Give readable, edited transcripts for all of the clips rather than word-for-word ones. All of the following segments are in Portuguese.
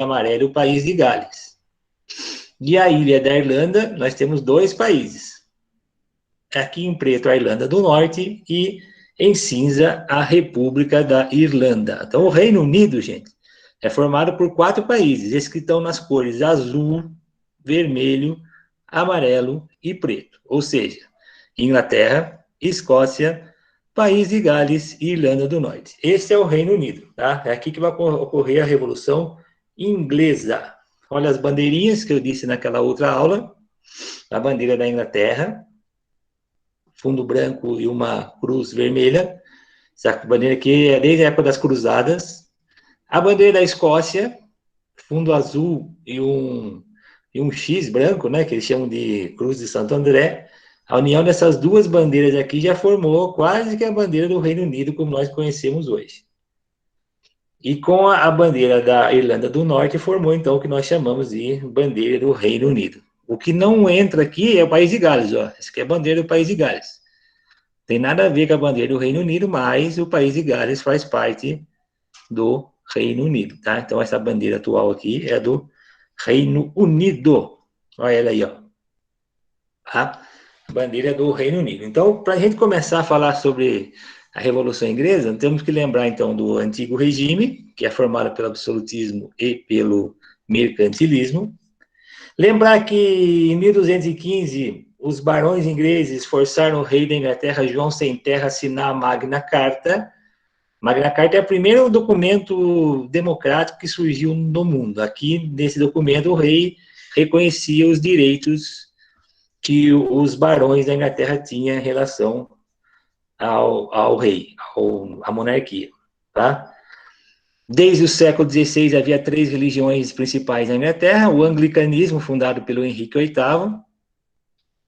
amarelo o país de Gales. E a ilha da Irlanda, nós temos dois países. Aqui em preto, a Irlanda do Norte, e em cinza, a República da Irlanda. Então, o Reino Unido, gente, é formado por 4 países, esses que estão nas cores azul, vermelho, amarelo e preto. Ou seja, Inglaterra, Escócia, País de Gales e Irlanda do Norte. Esse é o Reino Unido, tá? É aqui que vai ocorrer a Revolução Inglesa. Olha as bandeirinhas que eu disse naquela outra aula. A bandeira da Inglaterra, fundo branco e uma cruz vermelha. Essa bandeira aqui é desde a época das Cruzadas. A bandeira da Escócia, fundo azul e um X branco, né, que eles chamam de Cruz de Santo André. A união dessas duas bandeiras aqui já formou quase que a bandeira do Reino Unido, como nós conhecemos hoje. E com a bandeira da Irlanda do Norte formou, então, o que nós chamamos de bandeira do Reino Unido. O que não entra aqui é o País de Gales, ó. Essa aqui é a bandeira do País de Gales. Tem nada a ver com a bandeira do Reino Unido, mas o País de Gales faz parte do Reino Unido, tá? Então, essa bandeira atual aqui é do Reino Unido. Olha ela aí, ó. A bandeira do Reino Unido. Então, para a gente começar a falar sobre a Revolução Inglesa, temos que lembrar, então, do antigo regime, que é formado pelo absolutismo e pelo mercantilismo. Lembrar que, em 1215, os barões ingleses forçaram o rei da Inglaterra, João Sem Terra, a assinar a Magna Carta. Magna Carta é o primeiro documento democrático que surgiu no mundo. Aqui, nesse documento, o rei reconhecia os direitos que os barões da Inglaterra tinham em relação ao rei, à monarquia, tá? Desde o século XVI havia 3 religiões principais na Inglaterra: o anglicanismo, fundado pelo Henrique VIII.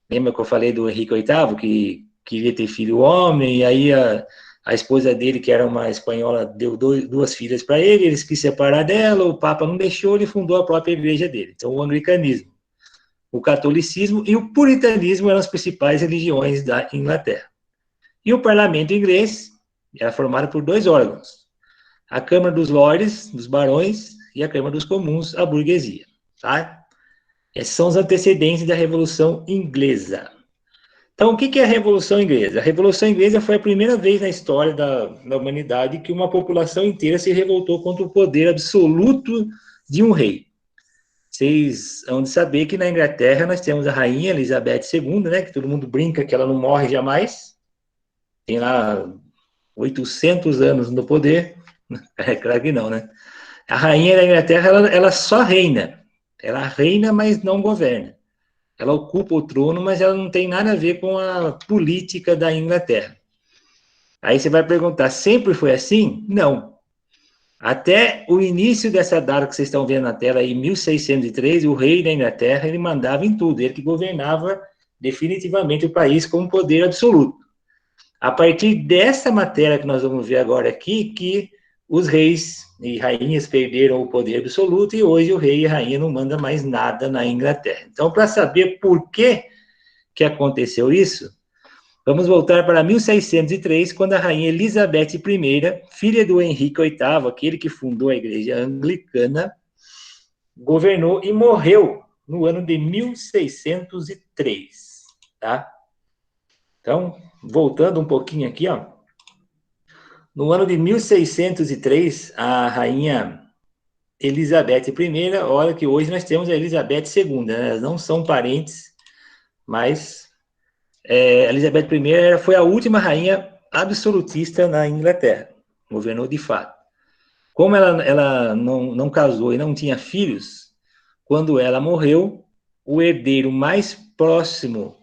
Lembra que eu falei do Henrique VIII, que queria ter filho homem, e aí a esposa dele, que era uma espanhola, deu 2 filhas para ele, eles quis separar dela, o Papa não deixou, ele fundou a própria igreja dele. Então, o anglicanismo, o catolicismo e o puritanismo eram as principais religiões da Inglaterra. E o parlamento inglês era formado por 2 órgãos: a Câmara dos Lordes, dos barões, e a Câmara dos Comuns, a burguesia. Tá? Esses são os antecedentes da Revolução Inglesa. Então, o que é a Revolução Inglesa? A Revolução Inglesa foi a primeira vez na história da humanidade que uma população inteira se revoltou contra o poder absoluto de um rei. Vocês vão de saber que na Inglaterra nós temos a rainha Elizabeth II, né, que todo mundo brinca que ela não morre jamais. Tem lá 800 anos no poder. É claro que não, né? A rainha da Inglaterra, ela só reina. Ela reina, mas não governa. Ela ocupa o trono, mas ela não tem nada a ver com a política da Inglaterra. Aí você vai perguntar, sempre foi assim? Não. Até o início dessa data que vocês estão vendo na tela, em 1603, o rei da Inglaterra, ele mandava em tudo, ele que governava definitivamente o país com poder absoluto. A partir dessa matéria que nós vamos ver agora aqui, que os reis e rainhas perderam o poder absoluto e hoje o rei e a rainha não mandam mais nada na Inglaterra. Então, para saber por que aconteceu isso, vamos voltar para 1603, quando a rainha Elizabeth I, filha do Henrique VIII, aquele que fundou a igreja anglicana, governou e morreu no ano de 1603, tá? Então, voltando um pouquinho aqui, ó. No ano de 1603, a rainha Elizabeth I, olha que hoje nós temos a Elizabeth II, né? Elas não são parentes, mas a Elizabeth I foi a última rainha absolutista na Inglaterra, governou de fato. Como ela não casou e não tinha filhos, quando ela morreu, o herdeiro mais próximo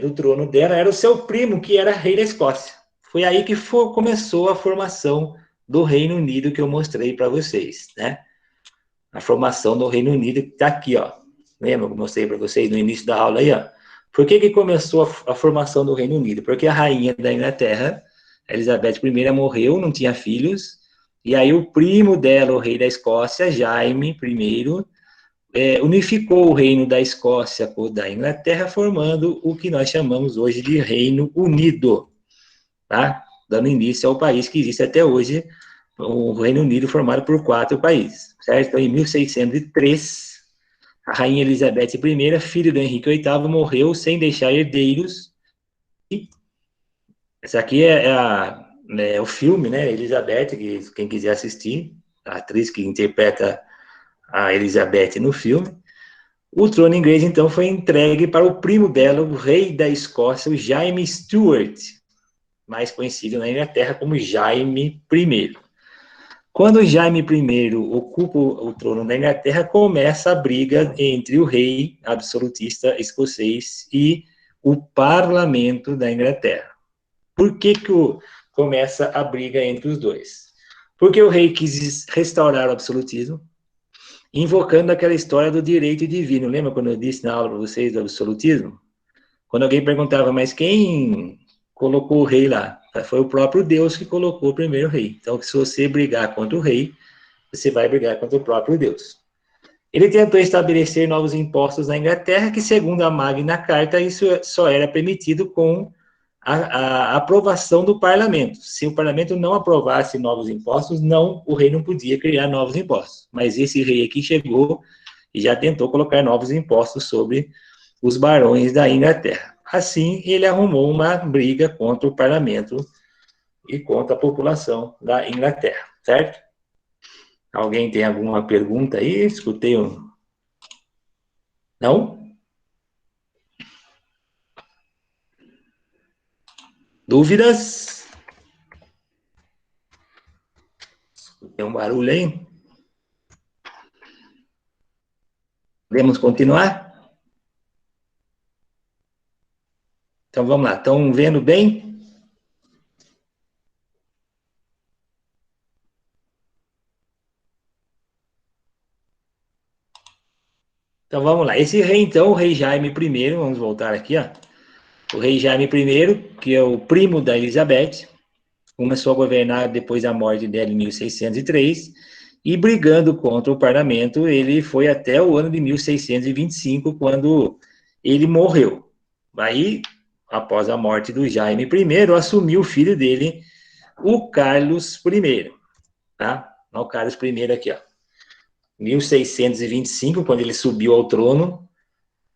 do trono dela era o seu primo, que era rei da Escócia. Foi aí que começou a formação do Reino Unido que eu mostrei para vocês, né? A formação do Reino Unido que está aqui, ó. Lembra que eu mostrei para vocês no início da aula aí, ó? Por que começou a formação do Reino Unido? Porque a rainha da Inglaterra, Elizabeth I, morreu, não tinha filhos, e aí o primo dela, o rei da Escócia, Jaime I, unificou o reino da Escócia com o da Inglaterra, formando o que nós chamamos hoje de Reino Unido, tá? Dando início ao país que existe até hoje, o Reino Unido formado por 4 países, certo? Então, em 1603, a Rainha Elizabeth I, filha do Henrique VIII, morreu sem deixar herdeiros. E essa aqui é o filme, né? Elizabeth, que quem quiser assistir, a atriz que interpreta a Elizabeth no filme. O trono inglês, então, foi entregue para o primo dela, o rei da Escócia, o Jaime Stuart, mais conhecido na Inglaterra como Jaime I. Quando Jaime I ocupa o trono da Inglaterra, começa a briga entre o rei absolutista escocês e o parlamento da Inglaterra. Por que começa a briga entre os dois? Porque o rei quis restaurar o absolutismo, invocando aquela história do direito divino. Lembra quando eu disse na aula para vocês do absolutismo? Quando alguém perguntava, mas quem colocou o rei lá? Foi o próprio Deus que colocou o primeiro rei. Então, se você brigar contra o rei, você vai brigar contra o próprio Deus. Ele tentou estabelecer novos impostos na Inglaterra, que, segundo a Magna Carta, isso só era permitido com a aprovação do parlamento. Se o parlamento não aprovasse novos impostos, o rei não podia criar novos impostos. Mas esse rei aqui chegou e já tentou colocar novos impostos sobre os barões da Inglaterra. Assim, ele arrumou uma briga contra o parlamento e contra a população da Inglaterra, certo? Alguém tem alguma pergunta aí? Escutei um... Não? Dúvidas? Tem um barulho aí? Podemos continuar? Então vamos lá. Estão vendo bem? Então vamos lá. Esse rei, então, o rei Jaime I, vamos voltar aqui, ó. O rei Jaime I, que é o primo da Elizabeth, começou a governar depois da morte dela em 1603, e brigando contra o parlamento, ele foi até o ano de 1625, quando ele morreu. Aí, após a morte do Jaime I, assumiu o filho dele, o Carlos I, tá? O Carlos I aqui, ó. 1625, quando ele subiu ao trono,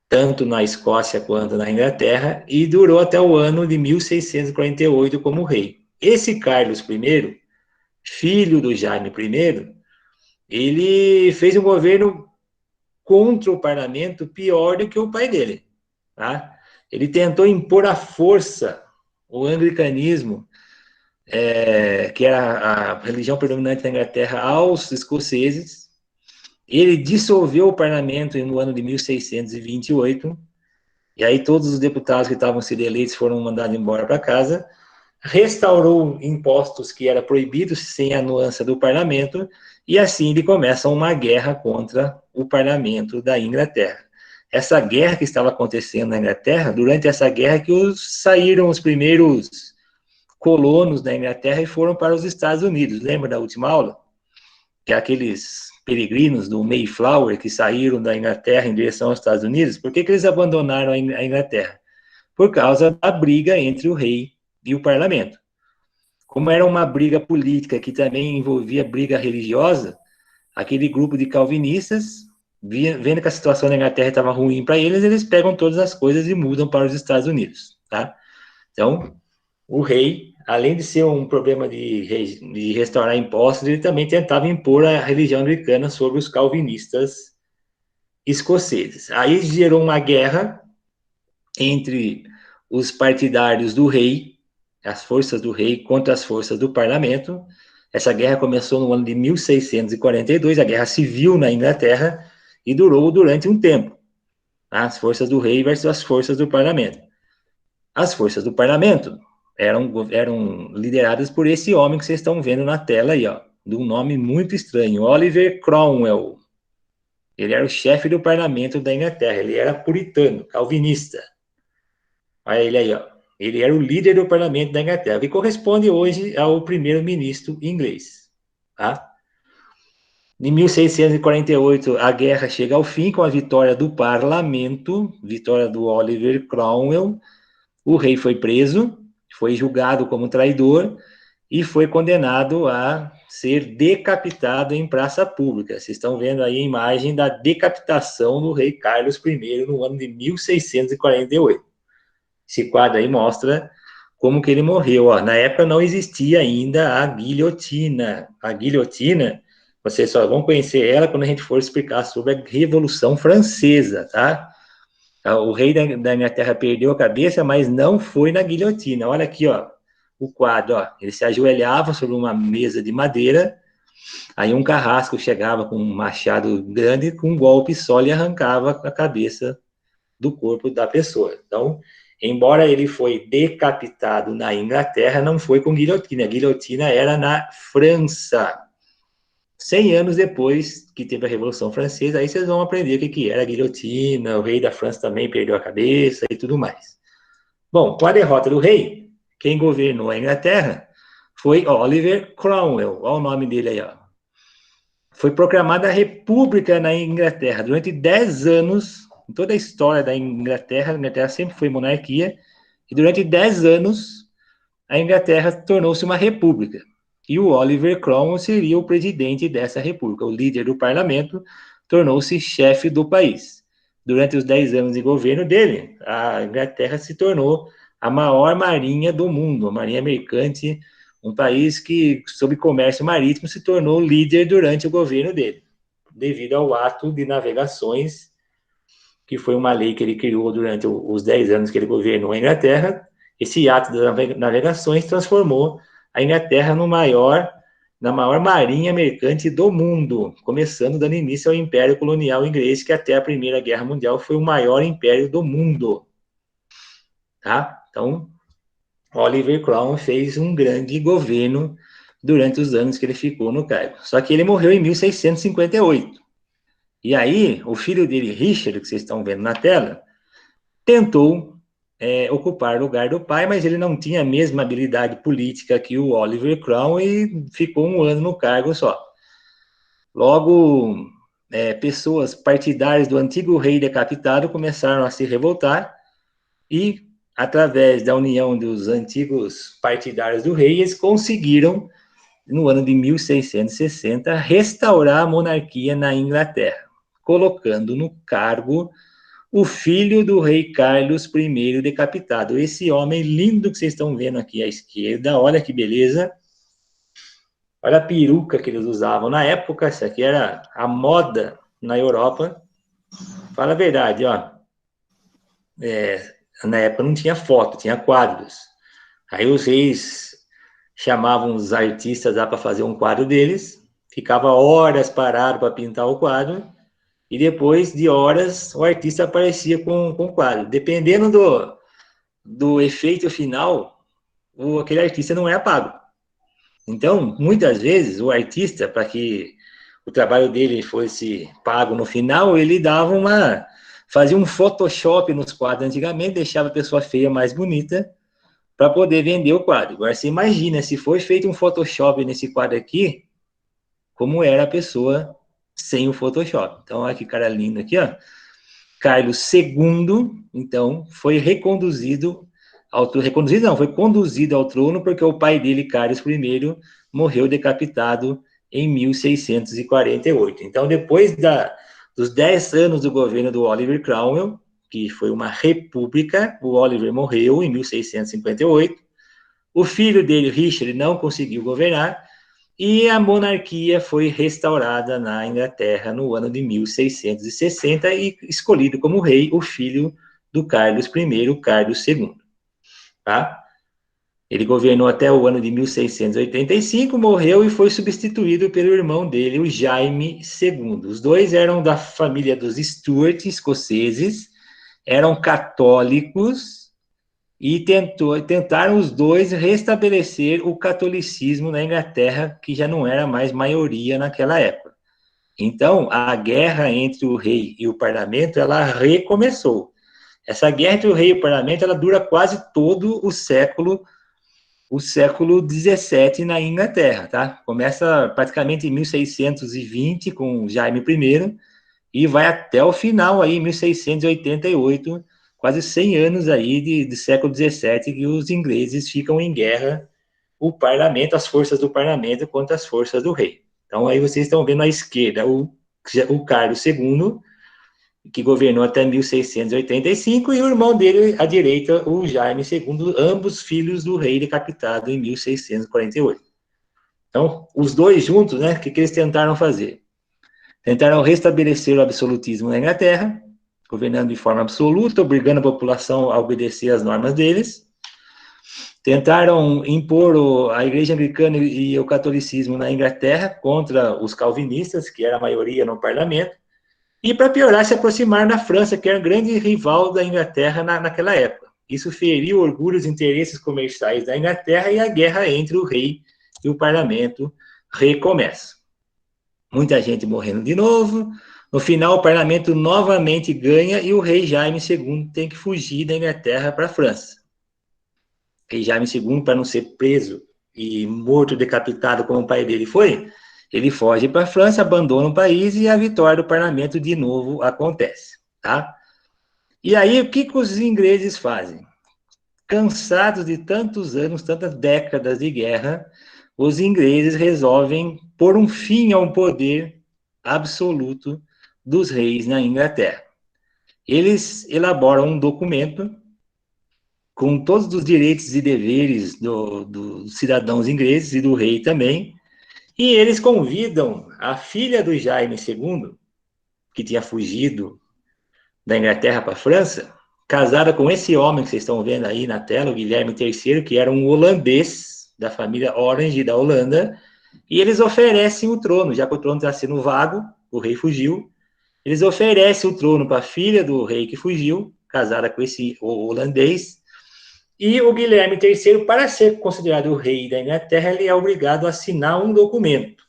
tanto na Escócia quanto na Inglaterra, e durou até o ano de 1648 como rei. Esse Carlos I, filho do Jaime I, ele fez um governo contra o parlamento pior do que o pai dele. Tá? Ele tentou impor à força o anglicanismo, que era a religião predominante na Inglaterra, aos escoceses. Ele dissolveu o parlamento no ano de 1628, e aí todos os deputados que estavam sendo eleitos foram mandados embora para casa, restaurou impostos que eram proibidos sem a anuência do parlamento, e assim ele começa uma guerra contra o parlamento da Inglaterra. Essa guerra que estava acontecendo na Inglaterra, durante essa guerra que saíram os primeiros colonos da Inglaterra e foram para os Estados Unidos. Lembra da última aula? Que aqueles peregrinos do Mayflower que saíram da Inglaterra em direção aos Estados Unidos, por que eles abandonaram a Inglaterra? Por causa da briga entre o rei e o parlamento. Como era uma briga política que também envolvia briga religiosa, aquele grupo de calvinistas, vendo que a situação na Inglaterra estava ruim para eles, eles pegam todas as coisas e mudam para os Estados Unidos, tá? Então, o rei, além de ser um problema de restaurar impostos, ele também tentava impor a religião anglicana sobre os calvinistas escoceses. Aí gerou uma guerra entre os partidários do rei, as forças do rei contra as forças do parlamento. Essa guerra começou no ano de 1642, a Guerra Civil na Inglaterra, e durou durante um tempo. As forças do rei versus as forças do parlamento. As forças do parlamento eram lideradas por esse homem que vocês estão vendo na tela aí, ó, de um nome muito estranho, Oliver Cromwell. Ele era o chefe do parlamento da Inglaterra, ele era puritano, calvinista. Olha ele aí, ó. Ele era o líder do parlamento da Inglaterra, que corresponde hoje ao primeiro-ministro inglês. Tá? Em 1648, a guerra chega ao fim com a vitória do parlamento, vitória do Oliver Cromwell. O rei foi preso, foi julgado como traidor e foi condenado a ser decapitado em praça pública. Vocês estão vendo aí a imagem da decapitação do rei Carlos I no ano de 1648. Esse quadro aí mostra como que ele morreu. Ó. Na época não existia ainda a guilhotina. A guilhotina, vocês só vão conhecer ela quando a gente for explicar sobre a Revolução Francesa, tá? O rei da Inglaterra perdeu a cabeça, mas não foi na guilhotina. Olha aqui, ó, o quadro, ó. Ele se ajoelhava sobre uma mesa de madeira, aí um carrasco chegava com um machado grande, com um golpe só lhe arrancava a cabeça do corpo da pessoa. Então, embora ele foi decapitado na Inglaterra, não foi com guilhotina. A guilhotina era na França. 100 anos depois que teve a Revolução Francesa, aí vocês vão aprender o que era a guilhotina, o rei da França também perdeu a cabeça e tudo mais. Bom, com a derrota do rei, quem governou a Inglaterra foi Oliver Cromwell, olha o nome dele aí, ó. Foi proclamada a República na Inglaterra. Durante 10 anos, em toda a história da Inglaterra, a Inglaterra sempre foi monarquia, e durante 10 anos, a Inglaterra tornou-se uma república. E o Oliver Cromwell seria o presidente dessa república. O líder do parlamento tornou-se chefe do país. Durante os 10 anos de governo dele, a Inglaterra se tornou a maior marinha do mundo, a marinha mercante, um país que, sob comércio marítimo, se tornou líder durante o governo dele, devido ao ato de navegações, que foi uma lei que ele criou durante os 10 anos que ele governou a Inglaterra. Esse ato das navegações transformou a Inglaterra na maior marinha mercante do mundo, começando dando início ao Império Colonial Inglês, que até a Primeira Guerra Mundial foi o maior império do mundo. Tá? Então, Oliver Cromwell fez um grande governo durante os anos que ele ficou no cargo. Só que ele morreu em 1658. E aí, o filho dele, Richard, que vocês estão vendo na tela, tentou ocupar o lugar do pai, mas ele não tinha a mesma habilidade política que o Oliver Cromwell e ficou um ano no cargo só. Logo, pessoas partidárias do antigo rei decapitado começaram a se revoltar e, através da união dos antigos partidários do rei, eles conseguiram, no ano de 1660, restaurar a monarquia na Inglaterra, colocando no cargo o filho do rei Carlos I decapitado. Esse homem lindo que vocês estão vendo aqui à esquerda, olha que beleza. Olha a peruca que eles usavam na época, essa aqui era a moda na Europa. Fala a verdade, ó. Na época não tinha foto, tinha quadros. Aí os reis chamavam os artistas lá para fazer um quadro deles, ficava horas parado para pintar o quadro, e depois de horas o artista aparecia com o quadro. Dependendo do efeito final, aquele artista não é pago. Então, muitas vezes, o artista, para que o trabalho dele fosse pago no final, ele fazia um Photoshop nos quadros antigamente, deixava a pessoa feia mais bonita, para poder vender o quadro. Agora, você imagina, se foi feito um Photoshop nesse quadro aqui, como era a pessoa sem o Photoshop. Então, olha que cara lindo aqui, ó. Carlos II, então, foi foi conduzido ao trono porque o pai dele, Carlos I, morreu decapitado em 1648. Então, depois dos 10 anos do governo do Oliver Cromwell, que foi uma república, o Oliver morreu em 1658, o filho dele, Richard, não conseguiu governar, e a monarquia foi restaurada na Inglaterra no ano de 1660 e escolhido como rei o filho do Carlos I, Carlos II. Tá? Ele governou até o ano de 1685, morreu e foi substituído pelo irmão dele, o Jaime II. Os dois eram da família dos Stuart, escoceses, eram católicos e tentaram os dois restabelecer o catolicismo na Inglaterra, que já não era mais maioria naquela época. Então, a guerra entre o rei e o parlamento, ela recomeçou. Essa guerra entre o rei e o parlamento, ela dura quase todo o século XVII na Inglaterra, tá? Começa praticamente em 1620 com Jaime I e vai até o final aí, 1688, quase 100 anos aí de século XVII que os ingleses ficam em guerra o parlamento, as forças do parlamento contra as forças do rei. Então, aí vocês estão vendo à esquerda o Carlos II, que governou até 1685, e o irmão dele, à direita, o Jaime II, ambos filhos do rei decapitado em 1648. Então, os dois juntos, né, o que eles tentaram fazer? Tentaram restabelecer o absolutismo na Inglaterra, governando de forma absoluta, obrigando a população a obedecer às normas deles. Tentaram impor a Igreja Anglicana e o catolicismo na Inglaterra contra os calvinistas, que era a maioria no parlamento. E, para piorar, se aproximaram da França, que era um grande rival da Inglaterra naquela época. Isso feriu o orgulho e os interesses comerciais da Inglaterra, e a guerra entre o rei e o parlamento recomeça. Muita gente morrendo de novo. No final, o parlamento novamente ganha e o rei Jaime II tem que fugir da Inglaterra para a França. O rei Jaime II, para não ser preso e morto, decapitado como o pai dele foi, ele foge para a França, abandona o país e a vitória do parlamento de novo acontece, tá? E aí, o que os ingleses fazem? Cansados de tantos anos, tantas décadas de guerra, os ingleses resolvem pôr um fim ao poder absoluto dos reis na Inglaterra. Eles elaboram um documento com todos os direitos e deveres dos cidadãos ingleses e do rei também, e eles convidam a filha do Jaime II, que tinha fugido da Inglaterra para a França, casada com esse homem que vocês estão vendo aí na tela, o Guilherme III, que era um holandês da família Orange da Holanda, e eles oferecem o trono, já que o trono está sendo vago, o rei fugiu, eles oferecem o trono para a filha do rei que fugiu, casada com esse holandês, e o Guilherme III, para ser considerado o rei da Inglaterra, ele é obrigado a assinar um documento.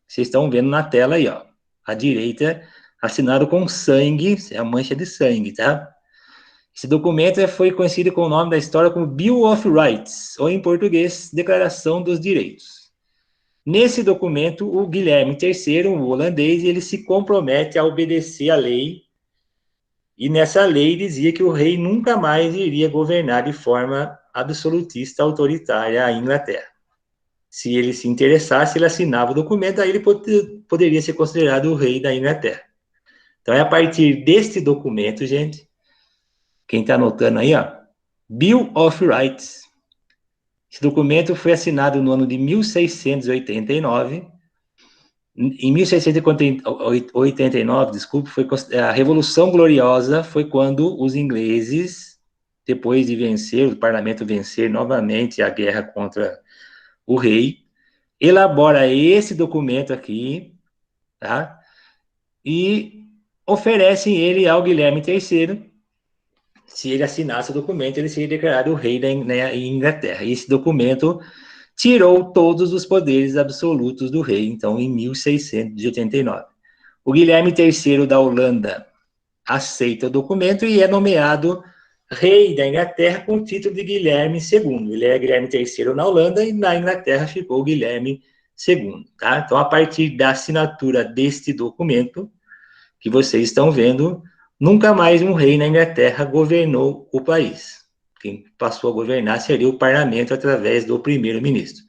Vocês estão vendo na tela aí, ó, à direita, assinado com sangue, é a mancha de sangue, tá? Esse documento foi conhecido com o nome da história como Bill of Rights, ou em português, Declaração dos Direitos. Nesse documento, o Guilherme III, o holandês, ele se compromete a obedecer à lei, e nessa lei dizia que o rei nunca mais iria governar de forma absolutista, autoritária a Inglaterra. Se ele se interessasse, ele assinava o documento, aí ele poderia ser considerado o rei da Inglaterra. Então, é a partir deste documento, gente, quem está anotando aí, ó, Bill of Rights. Esse documento foi assinado no ano de 1689. Em 1689, desculpe, foi a Revolução Gloriosa, foi quando os ingleses, depois de vencer, o parlamento vencer novamente a guerra contra o rei, elabora esse documento aqui, tá? E oferecem ele ao Guilherme III. Se ele assinasse o documento, ele seria declarado o rei da Inglaterra. E esse documento tirou todos os poderes absolutos do rei, então, em 1689. O Guilherme III da Holanda aceita o documento e é nomeado rei da Inglaterra com o título de Guilherme II. Ele é Guilherme III na Holanda e na Inglaterra ficou Guilherme II. Tá? Então, a partir da assinatura deste documento, que vocês estão vendo, nunca mais um rei na Inglaterra governou o país. Quem passou a governar seria o parlamento através do primeiro-ministro.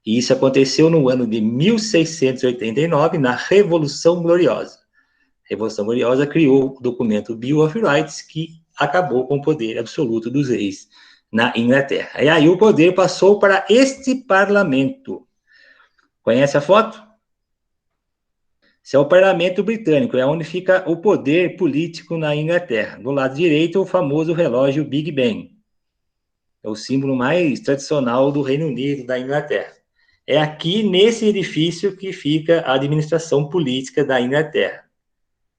E isso aconteceu no ano de 1689, na Revolução Gloriosa. A Revolução Gloriosa criou o documento Bill of Rights, que acabou com o poder absoluto dos reis na Inglaterra. E aí o poder passou para este parlamento. Conhece a foto? Esse é o parlamento britânico, é onde fica o poder político na Inglaterra. Do lado direito, o famoso relógio Big Ben. É o símbolo mais tradicional do Reino Unido, da Inglaterra. É aqui, nesse edifício, que fica a administração política da Inglaterra.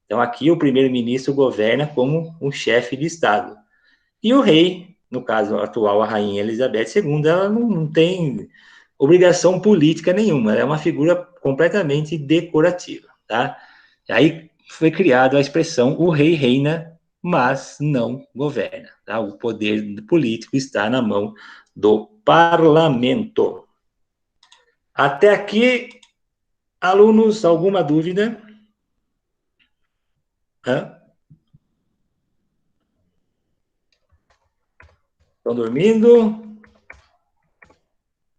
Então, aqui o primeiro-ministro governa como um chefe de Estado. E o rei, no caso atual, a rainha Elizabeth II, ela não tem obrigação política nenhuma, ela é uma figura completamente decorativa, tá? Aí foi criada a expressão o rei reina, mas não governa, tá? O poder político está na mão do parlamento. Até aqui, alunos, alguma dúvida? Hã? Estão dormindo?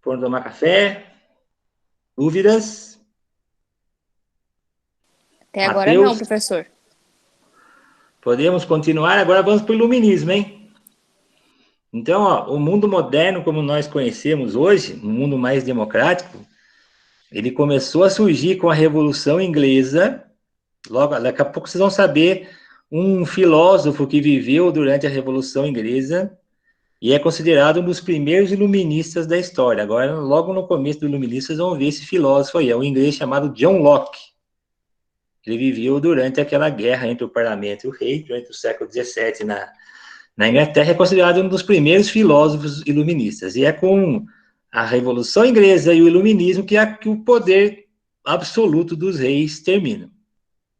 Foram tomar café? Dúvidas? Até agora não, Mateus? professor. Podemos continuar? Agora vamos para o iluminismo, hein? Então, ó, o mundo moderno, como nós conhecemos hoje, um mundo mais democrático, ele começou a surgir com a Revolução Inglesa. Logo, daqui a pouco vocês vão saber um filósofo que viveu durante a Revolução Inglesa e é considerado um dos primeiros iluministas da história. Agora, logo no começo do iluminismo, vocês vão ver esse filósofo aí, é um inglês chamado John Locke. Ele viveu durante aquela guerra entre o parlamento e o rei, durante o século XVII na Inglaterra, é considerado um dos primeiros filósofos iluministas. E é com a Revolução Inglesa e o iluminismo que o poder absoluto dos reis termina.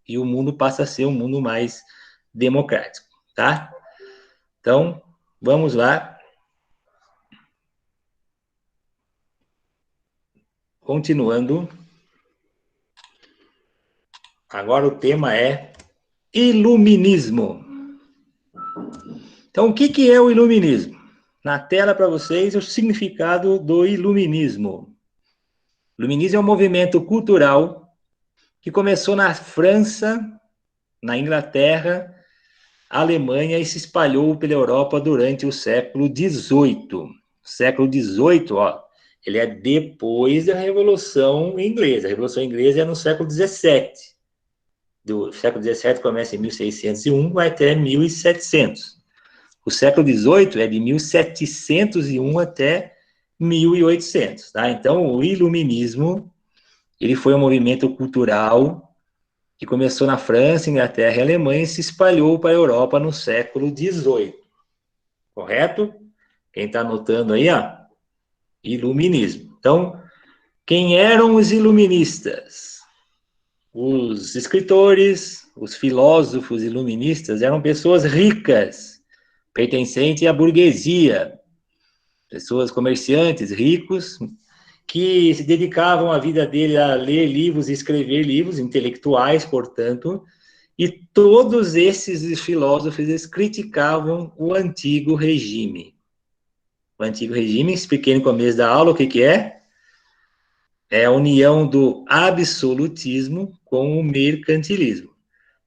E o mundo passa a ser um mundo mais democrático, tá? Então, vamos lá. Continuando. Agora o tema é iluminismo. Então, o que é o iluminismo? Na tela para vocês o significado do iluminismo. O iluminismo é um movimento cultural que começou na França, na Inglaterra, Alemanha e se espalhou pela Europa durante o século XVIII. O século XVIII, ó, ele é depois da Revolução Inglesa. A Revolução Inglesa é no século XVII. Do século XVII começa em 1601, vai até 1700. O século XVIII é de 1701 até 1800, tá? Então, o iluminismo, ele foi um movimento cultural que começou na França, Inglaterra e Alemanha e se espalhou para a Europa no século XVIII. Correto? Quem está anotando aí, ó, iluminismo. Então, quem eram os iluministas? Os escritores, os filósofos iluministas eram pessoas ricas, pertencentes à burguesia, pessoas comerciantes, ricos, que se dedicavam a vida dele a ler livros e escrever livros, intelectuais, portanto, e todos esses filósofos eles criticavam o antigo regime. O antigo regime, expliquei no começo da aula o que é. É a união do absolutismo com o mercantilismo.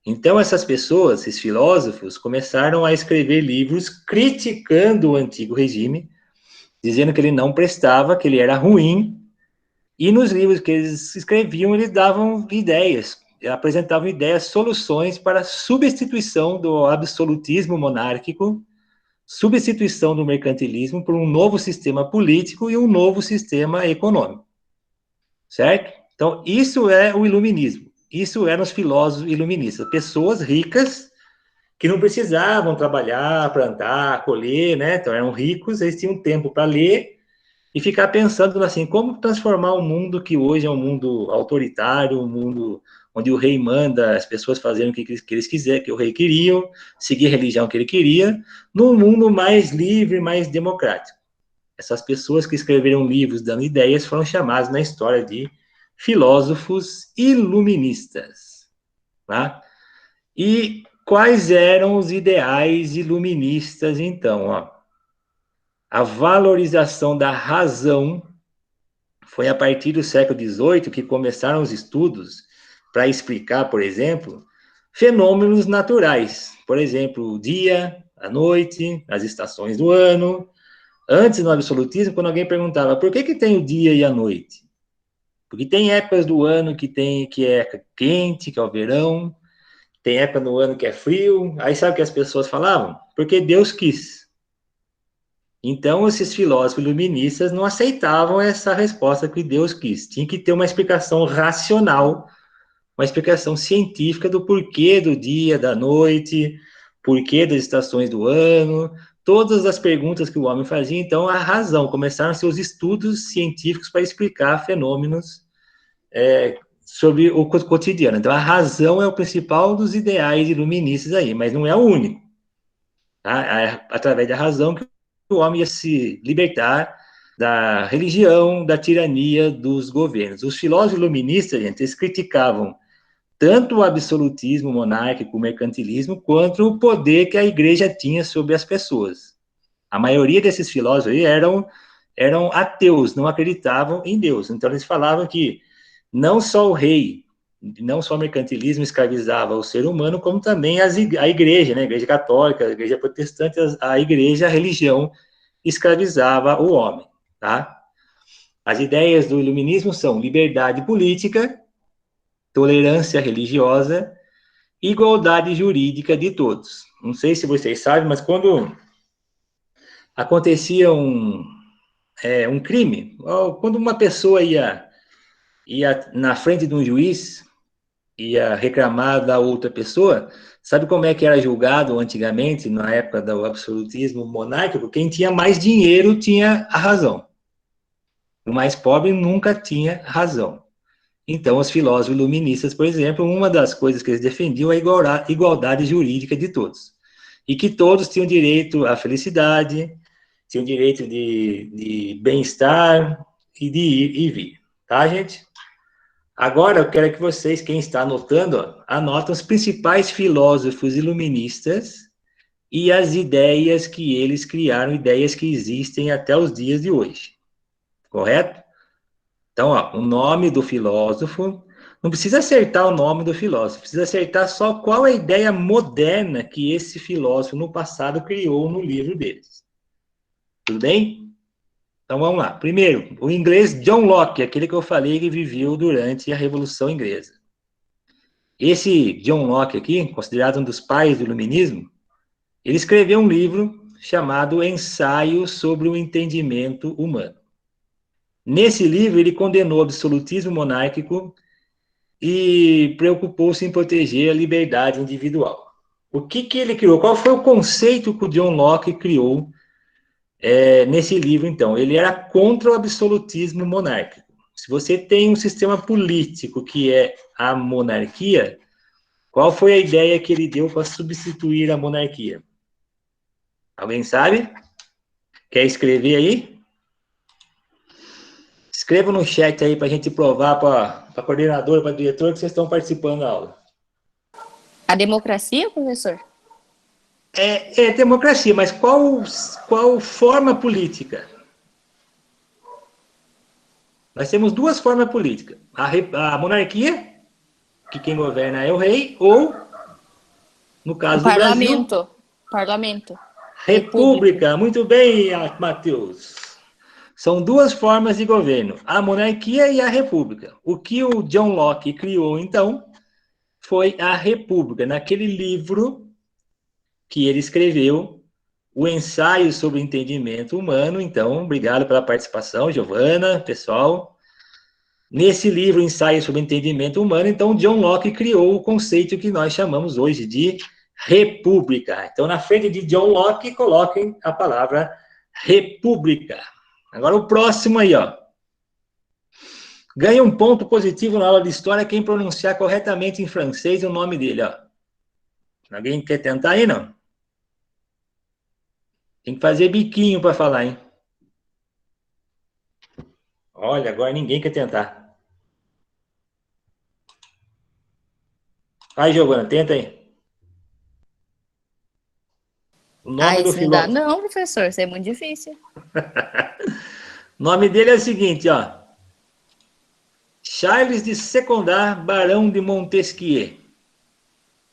Então, essas pessoas, esses filósofos, começaram a escrever livros criticando o antigo regime, dizendo que ele não prestava, que ele era ruim, e nos livros que eles escreviam, eles davam ideias, apresentavam ideias, soluções para a substituição do absolutismo monárquico, substituição do mercantilismo por um novo sistema político e um novo sistema econômico. Certo? Então, isso é o iluminismo. Isso eram os filósofos iluministas, pessoas ricas que não precisavam trabalhar, plantar, colher, né? Então, eram ricos, eles tinham tempo para ler e ficar pensando assim, como transformar um mundo que hoje é um mundo autoritário, um mundo onde o rei manda as pessoas fazerem o que eles quiserem, que o rei queriam, seguir a religião que ele queria, num mundo mais livre, mais democrático. Essas pessoas que escreveram livros dando ideias foram chamadas na história de filósofos iluministas. Tá? E quais eram os ideais iluministas, então? Ó? A valorização da razão foi a partir do século XVIII que começaram os estudos para explicar, por exemplo, fenômenos naturais. Por exemplo, o dia, a noite, as estações do ano. Antes, no absolutismo, quando alguém perguntava por que tem o dia e a noite? Porque tem épocas do ano que é quente, que é o verão, tem época do ano que é frio. Aí sabe o que as pessoas falavam? Porque Deus quis. Então, esses filósofos iluministas não aceitavam essa resposta que Deus quis. Tinha que ter uma explicação racional, uma explicação científica do porquê do dia, da noite, porquê das estações do ano, todas as perguntas que o homem fazia. Então, a razão, começaram seus estudos científicos para explicar fenômenos sobre o cotidiano. Então, a razão é o principal dos ideais iluministas aí, mas não é o único. Tá? É através da razão que o homem ia se libertar da religião, da tirania dos governos. Os filósofos iluministas, gente, eles criticavam tanto o absolutismo monárquico, o mercantilismo, quanto o poder que a igreja tinha sobre as pessoas. A maioria desses filósofos eram eram ateus, não acreditavam em Deus. Então, eles falavam que não só o rei, não só o mercantilismo escravizava o ser humano, como também a igreja, né? A igreja católica, a igreja protestante, a igreja, a religião, escravizava o homem, tá? As ideias do iluminismo são liberdade política, tolerância religiosa, igualdade jurídica de todos. Não sei se vocês sabem, mas quando acontecia um crime, ou quando uma pessoa ia na frente de um juiz, ia reclamar da outra pessoa, sabe como é que era julgado antigamente, na época do absolutismo monárquico? Quem tinha mais dinheiro tinha a razão. O mais pobre nunca tinha razão. Então, os filósofos iluministas, por exemplo, uma das coisas que eles defendiam é a igualdade jurídica de todos. E que todos tinham direito à felicidade, tinham direito de bem-estar e de ir e vir. Tá, gente? Agora, eu quero que vocês, quem está anotando, anotem os principais filósofos iluministas e as ideias que eles criaram, ideias que existem até os dias de hoje. Correto? Então, ó, o nome do filósofo, não precisa acertar o nome do filósofo, precisa acertar só qual é a ideia moderna que esse filósofo no passado criou no livro deles. Tudo bem? Então vamos lá. Primeiro, o inglês John Locke, aquele que eu falei que viveu durante a Revolução Inglesa. Esse John Locke aqui, considerado um dos pais do iluminismo, ele escreveu um livro chamado Ensaio sobre o Entendimento Humano. Nesse livro, ele condenou o absolutismo monárquico e preocupou-se em proteger a liberdade individual. O que ele criou? Qual foi o conceito que o John Locke criou nesse livro, então? Ele era contra o absolutismo monárquico. Se você tem um sistema político que é a monarquia, qual foi a ideia que ele deu para substituir a monarquia? Alguém sabe? Quer escrever aí? Escreva no chat aí para a gente provar para a coordenadora, para a diretora, que vocês estão participando da aula. A democracia, professor? É democracia, mas qual forma política? Nós temos duas formas políticas. A monarquia, que quem governa é o rei, ou, no caso do Brasil, Parlamento. república. Muito bem, Matheus. São duas formas de governo, a monarquia e a república. O que o John Locke criou, então, foi a república. Naquele livro que ele escreveu, o ensaio sobre o entendimento humano. Então, obrigado pela participação, Giovana, pessoal. Nesse livro, Ensaio sobre o Entendimento Humano, então, John Locke criou o conceito que nós chamamos hoje de república. Então, na frente de John Locke, coloquem a palavra república. Agora, o próximo aí, ó. Ganha um ponto positivo na aula de história quem pronunciar corretamente em francês o nome dele, ó. Alguém quer tentar aí, não? Tem que fazer biquinho para falar, hein? Olha, agora ninguém quer tentar. Vai, Giovana, tenta aí. O nome do Isso não dá. filósofo. Não, professor, isso é muito difícil. O nome dele é o seguinte, ó. Charles de Secondar, Barão de Montesquieu.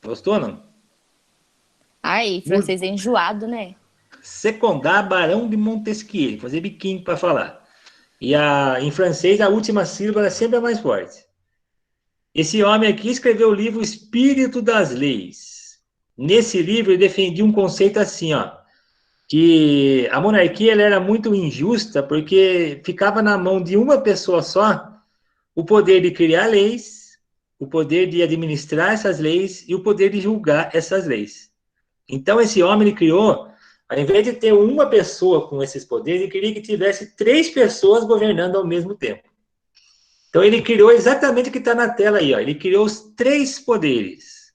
Gostou, não? Francês é enjoado, né? Secondar, Barão de Montesquieu. Fazer biquinho para falar. E em francês, a última sílaba é sempre a mais forte. Esse homem aqui escreveu o livro Espírito das Leis. Nesse livro, ele defendia um conceito assim, ó, que a monarquia ela era muito injusta porque ficava na mão de uma pessoa só o poder de criar leis, o poder de administrar essas leis e o poder de julgar essas leis. Então, esse homem ele criou, ao invés de ter uma pessoa com esses poderes, ele queria que tivesse 3 pessoas governando ao mesmo tempo. Então, ele criou exatamente o que está na tela aí, ó. Ele criou os 3 poderes.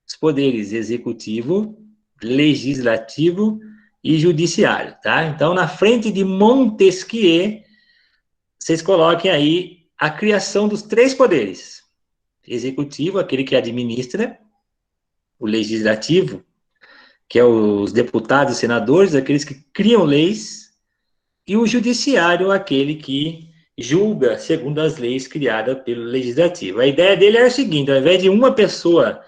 Os poderes executivo, legislativo e judiciário, tá? Então, na frente de Montesquieu, vocês coloquem aí a criação dos 3 poderes. Executivo, aquele que administra, o legislativo, que é os deputados e senadores, aqueles que criam leis, e o judiciário, aquele que julga segundo as leis criadas pelo legislativo. A ideia dele era a seguinte: ao invés de uma pessoa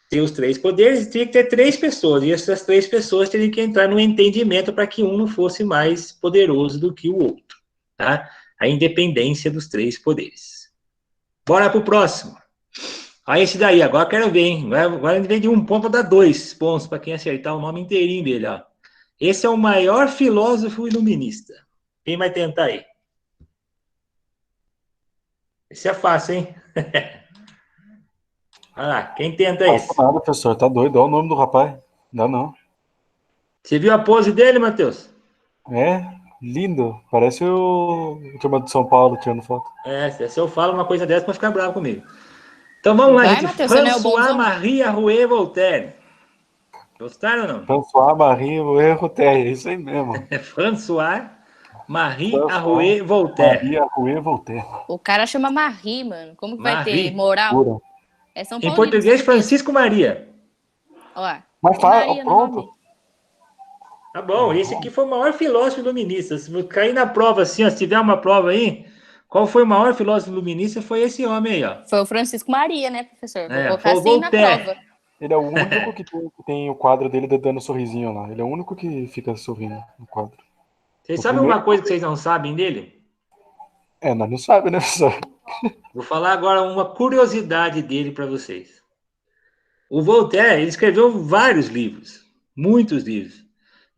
ter os três poderes, tinha que ter três pessoas, e essas três pessoas teriam que entrar no entendimento para que um não fosse mais poderoso do que o outro, tá? A independência dos três poderes. Bora pro próximo. Aí esse daí, agora eu quero ver, hein? Agora a gente vem de um ponto para dar 2 pontos para quem acertar o nome inteirinho dele, ó. Esse é o maior filósofo iluminista. Quem vai tentar aí? Esse é fácil, hein? Olha lá, quem tenta Não esse? passa nada, professor. Tá doido. Olha o nome do rapaz. Não, não. Você viu a pose dele, Matheus? É, lindo. Parece o turma de São Paulo tirando foto. Se eu falo uma coisa dessa, vai ficar bravo comigo. Então vamos lá, Vai, gente. Matheus, você não é o François-Marie bonzão? Arouet Voltaire. Gostaram ou não? François-Marie Voltaire, é isso aí mesmo. François-Marie Arouet Voltaire. Maria Rue Voltaire. O cara chama Marie, mano. Como que vai ter Marie. moral? Pura. É São Em Paulino, português, certeza. Francisco Maria. Ó, Mas tem fala, Maria no pronto. nome. Tá bom, esse aqui foi o maior filósofo iluminista. Se cair na prova assim, ó, se tiver uma prova aí, qual foi o maior filósofo iluminista? Foi esse homem aí, ó. Foi o Francisco Maria, né, professor? Vou colocar Foi o assim na Voltaire. prova. Ele é o único que tem o quadro dele dando um sorrisinho lá. Ele é o único que fica sorrindo no quadro. Vocês O sabem primeiro- uma coisa que vocês não sabem dele? Nós não sabe, né, professor? Vou falar agora uma curiosidade dele para vocês. O Voltaire, ele escreveu vários livros, muitos livros.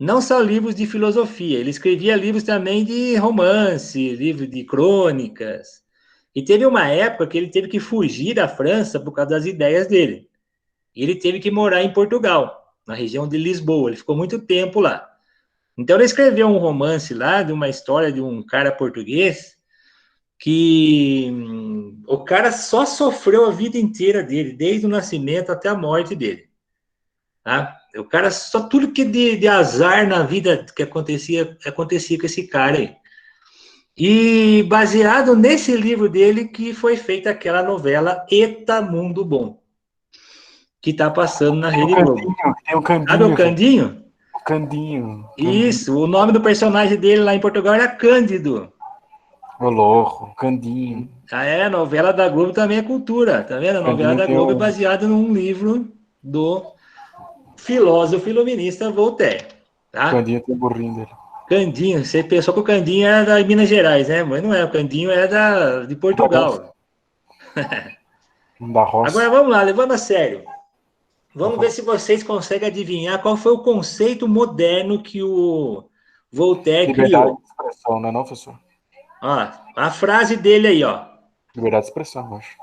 Não só livros de filosofia, ele escrevia livros também de romance, livros de crônicas. E teve uma época que ele teve que fugir da França por causa das ideias dele. Ele teve que morar em Portugal, na região de Lisboa. Ele ficou muito tempo lá. Então ele escreveu um romance lá de uma história de um cara português que o cara só sofreu a vida inteira dele, desde o nascimento até a morte dele. Tá? O cara só tudo que de azar na vida que acontecia com esse cara aí. E baseado nesse livro dele que foi feita aquela novela Eta Mundo Bom, que está passando na Rede Globo. Tem o Sabe o Candinho. Candinho? O Candinho. Isso, o nome do personagem dele lá em Portugal era Cândido. Ô louco, Candinho. A novela da Globo também é cultura, tá vendo? A novela da Globo é baseada num livro do filósofo iluminista Voltaire, tá? Candinho tem o burrinho dele. Candinho, você pensou que o Candinho era da Minas Gerais, né? Mas não é, o Candinho é de Portugal. Da roça. Agora vamos lá, levando a sério. Vamos ver se vocês conseguem adivinhar qual foi o conceito moderno que o Voltaire Liberdade criou. de expressão, não é não, professor? Ó, a frase dele aí, ó. Liberdade de expressão, eu acho.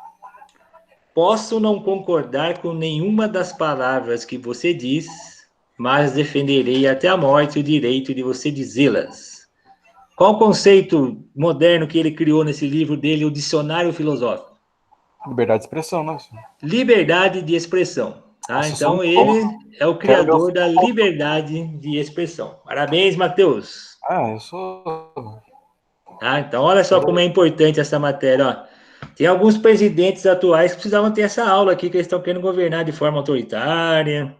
Posso não concordar com nenhuma das palavras que você diz, mas defenderei até a morte o direito de você dizê-las. Qual o conceito moderno que ele criou nesse livro dele, o Dicionário Filosófico? Liberdade de expressão, né, professor? Liberdade de expressão. Tá? Nossa, Então, só ele é o Quero ver criador o- da liberdade de expressão. Parabéns, Matheus. eu sou... Tá? Então, olha só como é importante essa matéria. Ó. Tem alguns presidentes atuais que precisavam ter essa aula aqui, que eles estão querendo governar de forma autoritária.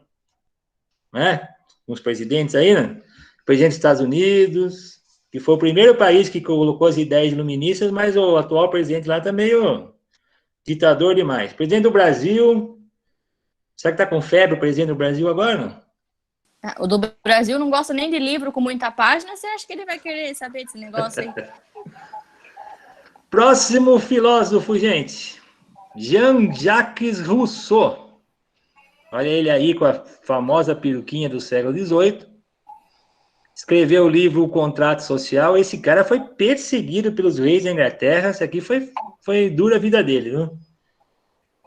Né? Uns presidentes aí, né? O presidente dos Estados Unidos, que foi o primeiro país que colocou as ideias iluministas, mas o atual presidente lá está meio ditador demais. Presidente do Brasil... Será que está com febre o presidente do Brasil agora, não? O do Brasil não gosta nem de livro com muita página. Você acha que ele vai querer saber desse negócio aí? Próximo filósofo, gente. Jean-Jacques Rousseau. Olha ele aí com a famosa peruquinha do século XVIII. Escreveu o livro O Contrato Social. Esse cara foi perseguido pelos reis da Inglaterra. Isso aqui foi dura a vida dele, viu?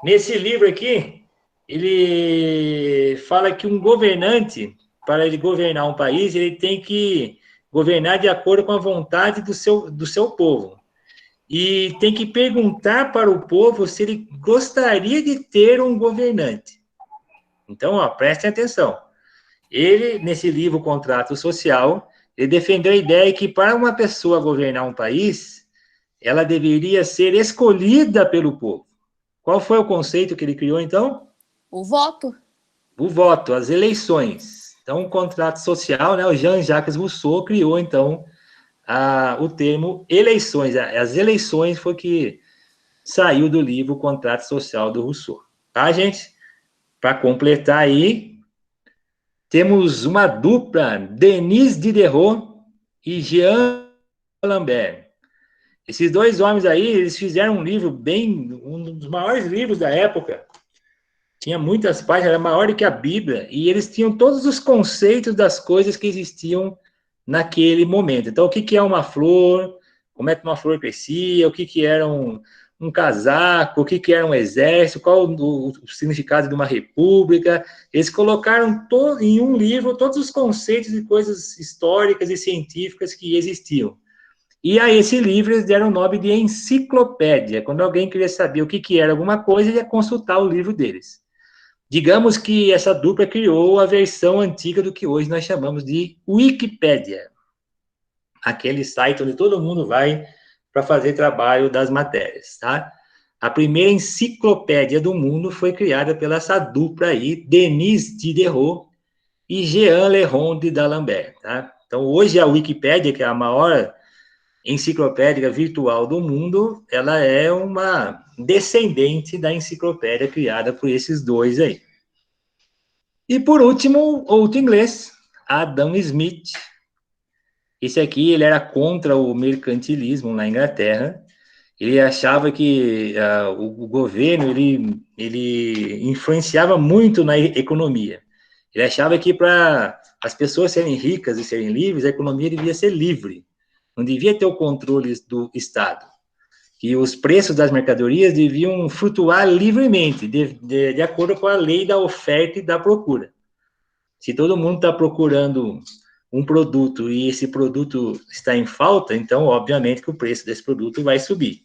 Nesse livro aqui, ele fala que um governante, para ele governar um país, ele tem que governar de acordo com a vontade do seu povo. E tem que perguntar para o povo se ele gostaria de ter um governante. Então, ó, prestem atenção. Ele, nesse livro Contrato Social, ele defendeu a ideia que para uma pessoa governar um país, ela deveria ser escolhida pelo povo. Qual foi o conceito que ele criou, então? O voto. O voto, as eleições. Então, o contrato social, né, o Jean-Jacques Rousseau criou, então, o termo eleições. As eleições foi que saiu do livro O Contrato Social do Rousseau. Tá, gente? Para completar aí, temos uma dupla, Denis Diderot e Jean Lambert. Esses dois homens aí, eles fizeram um livro um dos maiores livros da época. Tinha muitas páginas, era maior do que a Bíblia, e eles tinham todos os conceitos das coisas que existiam naquele momento. Então, o que é uma flor, como é que uma flor crescia, o que era um casaco, o que era um exército, qual o significado de uma república. Eles colocaram em um livro todos os conceitos de coisas históricas e científicas que existiam. E a esse livro eles deram o nome de enciclopédia. Quando alguém queria saber o que era alguma coisa, ele ia consultar o livro deles. Digamos que essa dupla criou a versão antiga do que hoje nós chamamos de Wikipédia. Aquele site onde todo mundo vai para fazer trabalho das matérias, tá? A primeira enciclopédia do mundo foi criada pela essa dupla aí, Denis Diderot e Jean Leronde d'Alembert, tá? Então, hoje a Wikipédia, que é a maior enciclopédia virtual do mundo, ela é uma descendente da enciclopédia criada por esses dois aí. E, por último, outro inglês, Adam Smith. Esse aqui, ele era contra o mercantilismo na Inglaterra. Ele achava que o governo, ele influenciava muito na economia. Ele achava que para as pessoas serem ricas e serem livres, a economia devia ser livre. Não devia ter o controle do Estado. Que os preços das mercadorias deviam flutuar livremente, de acordo com a lei da oferta e da procura. Se todo mundo está procurando um produto e esse produto está em falta, então, obviamente, que o preço desse produto vai subir.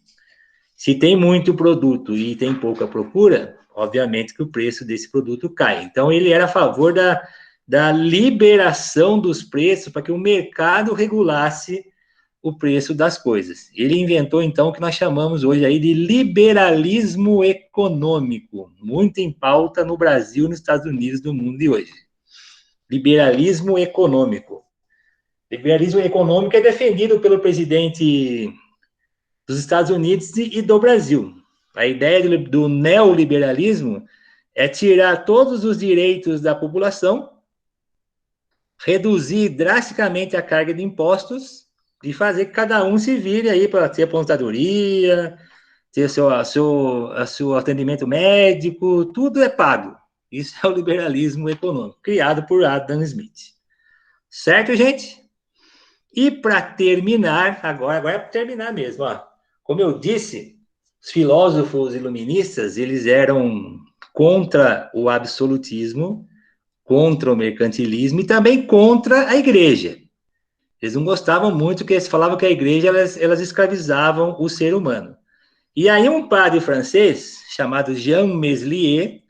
Se tem muito produto e tem pouca procura, obviamente que o preço desse produto cai. Então, ele era a favor da liberação dos preços para que o mercado regulasse o preço das coisas. Ele inventou, então, o que nós chamamos hoje aí de liberalismo econômico, muito em pauta no Brasil, nos Estados Unidos, no mundo de hoje. Liberalismo econômico. Liberalismo econômico é defendido pelo presidente dos Estados Unidos e do Brasil. A ideia do neoliberalismo é tirar todos os direitos da população, reduzir drasticamente a carga de impostos e fazer que cada um se vire aí para ter aposentadoria, ter seu atendimento médico, tudo é pago. Isso é o liberalismo econômico, criado por Adam Smith. Certo, gente? E para terminar, agora é para terminar mesmo, ó. Como eu disse, os filósofos iluministas, eles eram contra o absolutismo, contra o mercantilismo e também contra a igreja. Eles não gostavam muito, porque eles falavam que a igreja, elas escravizavam o ser humano. E aí um padre francês, chamado Jean Meslier,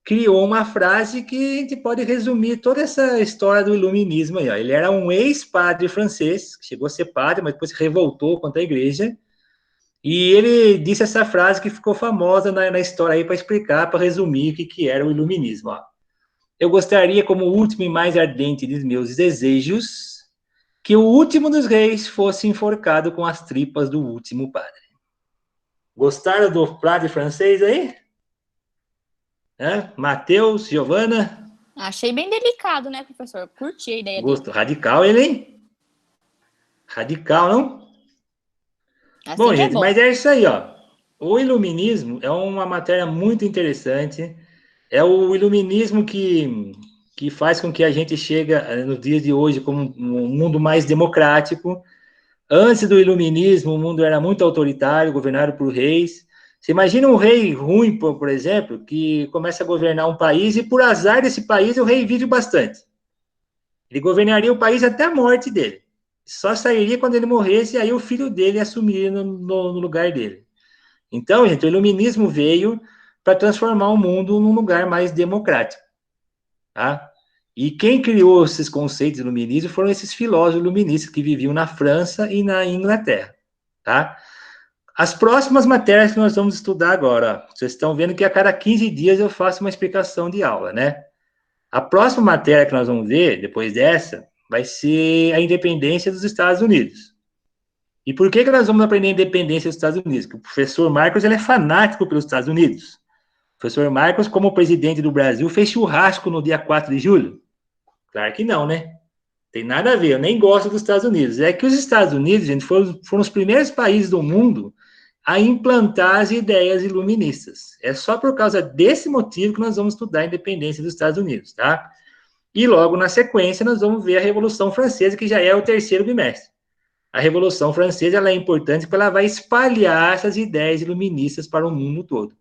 criou uma frase que a gente pode resumir toda essa história do iluminismo aí, ó. Ele era um ex-padre francês, que chegou a ser padre, mas depois se revoltou contra a igreja, e ele disse essa frase que ficou famosa na história aí para explicar, para resumir o que era o iluminismo, ó. Eu gostaria, como o último e mais ardente dos meus desejos, que o último dos reis fosse enforcado com as tripas do último padre. Gostaram do padre francês aí? Matheus, Giovana? Achei bem delicado, né, professor? Curti a ideia Gosto. dele. Radical ele, hein? Radical, não? Assim Bom, que gente, bom. mas é isso aí, ó. O iluminismo é uma matéria muito interessante. É o iluminismo que faz com que a gente chegue no dia de hoje como um mundo mais democrático. Antes do iluminismo, o mundo era muito autoritário, governado por reis. Você imagina um rei ruim, por exemplo, que começa a governar um país e, por azar desse país, o rei vive bastante. Ele governaria o país até a morte dele. Só sairia quando ele morresse e aí o filho dele assumiria no lugar dele. Então, gente, o iluminismo veio para transformar o mundo num lugar mais democrático. Tá? E quem criou esses conceitos iluministas foram esses filósofos iluministas que viviam na França e na Inglaterra. Tá? As próximas matérias que nós vamos estudar agora, ó, vocês estão vendo que a cada 15 dias eu faço uma explicação de aula, né? A próxima matéria que nós vamos ver, depois dessa, vai ser a independência dos Estados Unidos. E por que nós vamos aprender a independência dos Estados Unidos? Porque o professor Marcos ele é fanático pelos Estados Unidos. O professor Marcos, como presidente do Brasil, fez churrasco no dia 4 de julho? Claro que não, né? Tem nada a ver, eu nem gosto dos Estados Unidos. É que os Estados Unidos, gente, foram os primeiros países do mundo a implantar as ideias iluministas. É só por causa desse motivo que nós vamos estudar a independência dos Estados Unidos, tá? E logo na sequência nós vamos ver a Revolução Francesa, que já é o terceiro bimestre. A Revolução Francesa ela é importante porque ela vai espalhar essas ideias iluministas para o mundo todo.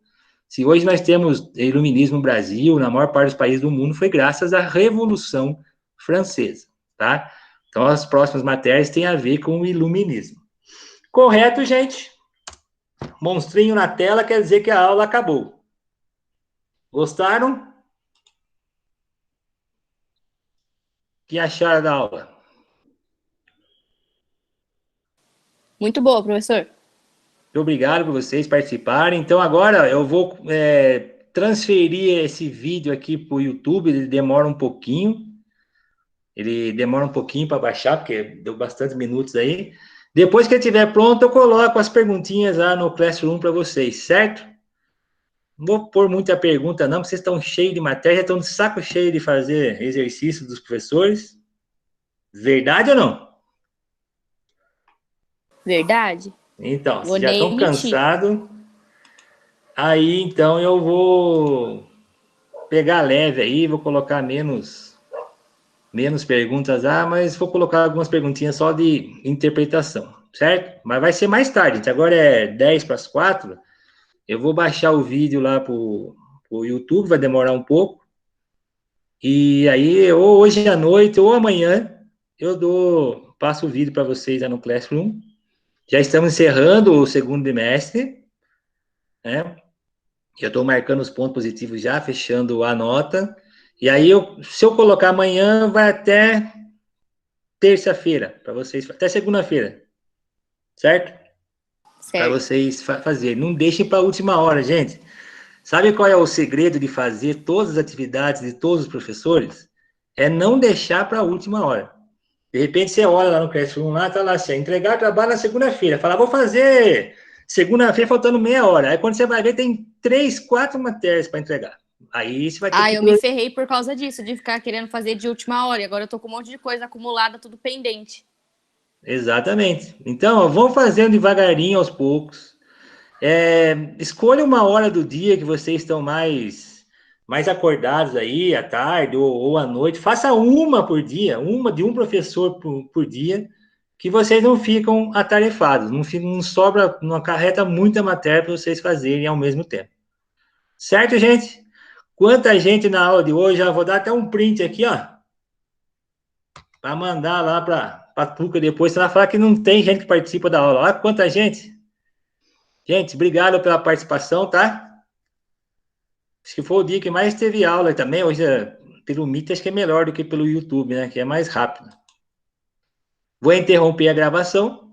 Se hoje nós temos iluminismo no Brasil, na maior parte dos países do mundo, foi graças à Revolução Francesa, tá? Então, as próximas matérias têm a ver com o iluminismo. Correto, gente? Monstrinho na tela quer dizer que a aula acabou. Gostaram? O que acharam da aula? Muito boa, professor. Muito obrigado por vocês participarem. Então, agora eu vou transferir esse vídeo aqui para o YouTube. Ele demora um pouquinho. Para baixar, porque deu bastante minutos aí. Depois que ele estiver pronto, eu coloco as perguntinhas lá no Classroom para vocês, certo? Não vou pôr muita pergunta, não, porque vocês estão cheios de matéria, estão de saco cheio de fazer exercício dos professores. Verdade ou não? Verdade. Então, Vou vocês já nem estão mentir. cansados. Aí, então, eu vou pegar leve aí, vou colocar menos perguntas, mas vou colocar algumas perguntinhas só de interpretação, certo? Mas vai ser mais tarde, gente. Agora é 10 para as 4. Eu vou baixar o vídeo lá para o YouTube, vai demorar um pouco. E aí, ou hoje à noite, ou amanhã, passo o vídeo para vocês lá no Classroom. Já estamos encerrando o segundo bimestre, né? Eu estou marcando os pontos positivos já, fechando a nota. E aí, se eu colocar amanhã, vai até terça-feira, para vocês, até segunda-feira, certo? Para vocês fazerem. Não deixem para a última hora, gente. Sabe qual é o segredo de fazer todas as atividades de todos os professores? É não deixar para a última hora. De repente, você olha lá no Classroom, lá, tá lá assim, entregar trabalho na segunda-feira. Fala, vou fazer segunda-feira faltando meia hora. Aí, quando você vai ver, tem 3, 4 matérias para entregar. Aí, você vai ter que... eu me ferrei por causa disso, de ficar querendo fazer de última hora. E agora eu tô com um monte de coisa acumulada, tudo pendente. Exatamente. Então, ó, vão fazendo devagarinho, aos poucos. Escolha uma hora do dia que vocês estão mais acordados aí, à tarde ou à noite. Faça uma por dia, uma de um professor por dia, que vocês não ficam atarefados, não sobra, não acarreta muita matéria para vocês fazerem ao mesmo tempo. Certo, gente? Quanta gente na aula de hoje, já vou dar até um print aqui, ó, para mandar lá para a Tuca depois, senão ela falar que não tem gente que participa da aula. Olha quanta gente. Gente, obrigado pela participação, tá? Acho que foi o dia que mais teve aula também. Hoje, pelo Meet, acho que é melhor do que pelo YouTube, né? Que é mais rápido. Vou interromper a gravação